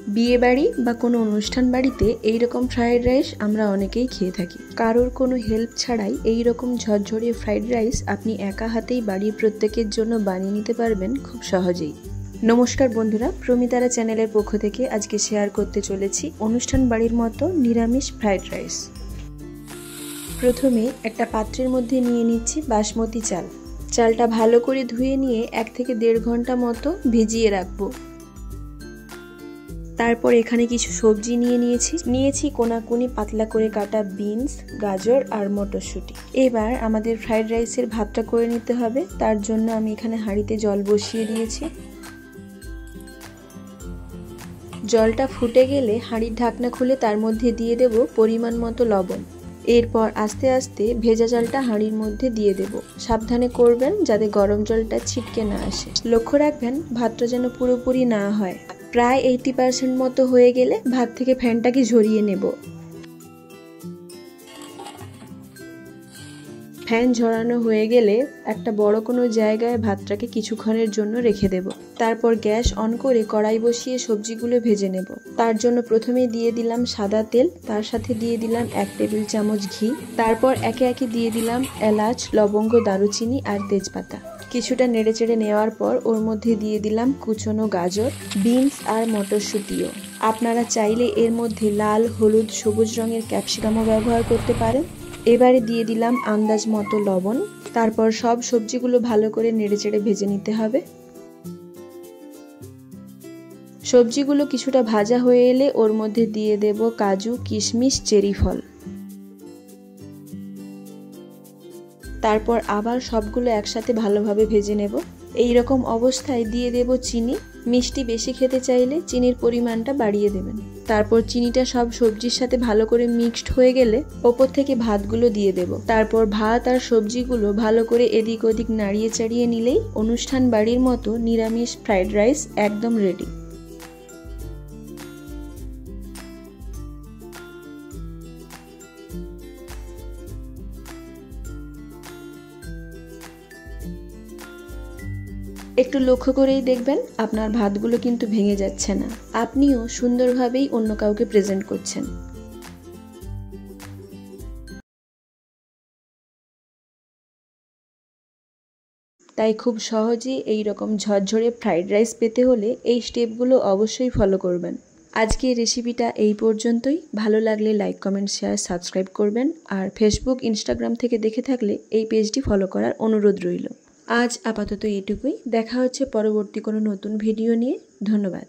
বিয়ে বাড়ি বা কোনো অনুষ্ঠান বাড়িতে এই রকম ফ্রাইড রাইস আমরা অনেকেই খেয়ে থাকি। কারোর কোনো হেল্প ছাড়াই এই রকম ঝরঝরিয়ে ফ্রাইড রাইস আপনি একা হাতেই বাড়ির প্রত্যেকের জন্য বানিয়ে নিতে পারবেন খুব সহজেই। নমস্কার বন্ধুরা, প্রমিতারা চ্যানেলের পক্ষ থেকে আজকে শেয়ার করতে চলেছি অনুষ্ঠান বাড়ির মতো নিরামিষ ফ্রাইড রাইস। প্রথমে একটা পাত্রের মধ্যে নিয়ে নিচ্ছি বাসমতি চাল। চালটা ভালো করে ধুয়ে নিয়ে 1 থেকে 1.5 ঘন্টা মতো ভিজিয়ে রাখবো। তারপর এখানে কিছু সবজি নিয়েছি কোনাকুনি পাতলা করে কাটা বিনস, গাজর আর মটরশুঁটি। এবার আমাদের ফ্রাইড রাইসের ভাতটা করে নিতে হবে। তার জন্য আমি এখানে হাঁড়িতে জল বসিয়ে দিয়েছি। জলটা ফুটে গেলে হাঁড়ির ঢাকনা খুলে তার মধ্যে দিয়ে দেব পরিমাণ মতো লবণ। এরপর আস্তে আস্তে ভেজা চালটা হাঁড়ির মধ্যে দিয়ে দেব। সাবধানে করবেন যাতে গরম জলটা ছিটকে না আসে। লক্ষ্য রাখবেন ভাতটা যেন পুরোপুরি না হয়। প্রায় 80% মতো হয়ে গেলে ভাত থেকে ফ্যানটাকে ঝরিয়ে নেব। ফ্যান ঝরানো হয়ে গেলে একটা বড় কোনো জায়গায় ভাতটাকে কিছুক্ষণের জন্য রেখে দেব। তারপর গ্যাস অন করে কড়াই বসিয়ে সবজিগুলো ভেজে নেব। তার জন্য প্রথমে দিয়ে দিলাম সাদা তেল, তার সাথে দিয়ে দিলাম 1 টেবিল চামচ ঘি। তারপর একে একে দিয়ে দিলাম এলাচ, লবঙ্গ, দারুচিনি আর তেজপাতা। কিছুটা নেড়েচেড়ে নেওয়ার পর ওর মধ্যে দিয়ে দিলাম কুচনো গাজর, বিনস আর মটরশুঁটিও। আপনারা চাইলে এর মধ্যে লাল, হলুদ, সবুজ রঙের ক্যাপসিকামও ব্যবহার করতে পারেন। এবারে দিয়ে দিলাম আন্দাজ মতো লবণ। তারপর সব সবজিগুলো ভালো করে নেড়েচেড়ে ভেজে নিতে হবে। সবজিগুলো কিছুটা ভাজা হয়ে এলে ওর মধ্যে দিয়ে দেব কাজু, কিশমিশ, চেরি ফল। তারপর আবার সবগুলো একসাথে ভালোভাবে ভেজে নেব। এই রকম অবস্থায় দিয়ে দেব চিনি। মিষ্টি বেশি খেতে চাইলে চিনির পরিমাণটা বাড়িয়ে দেবেন। তারপর চিনিটা সব সবজির সাথে ভালো করে মিক্সড হয়ে গেলে ওপর থেকে ভাতগুলো দিয়ে দেব। তারপর ভাত আর সবজিগুলো ভালো করে এদিক ওদিক নাড়িয়ে চাড়িয়ে নিলেই অনুষ্ঠান বাড়ির মতো নিরামিষ ফ্রাইড রাইস একদম রেডি। একটু লক্ষ্য করেই দেখবেন আপনার ভাতগুলো কিন্তু ভেঙে যাচ্ছে না। আপনিও সুন্দরভাবেই অন্য কাউকে প্রেজেন্ট করছেন। তাই খুব সহজেই এই রকম ঝরঝরে ফ্রাইড রাইস পেতে হলে এই স্টেপগুলো অবশ্যই ফলো করবেন। আজকে এই রেসিপিটা এই পর্যন্তই। ভালো লাগলে লাইক, কমেন্ট, শেয়ার, সাবস্ক্রাইব করবেন। আর ফেসবুক, ইনস্টাগ্রাম থেকে দেখে থাকলে এই পেজটি ফলো করার অনুরোধ রইল। আজ আপাতত এটুকুই। দেখা হচ্ছে পরবর্তী কোনো নতুন ভিডিও নিয়ে। ধন্যবাদ।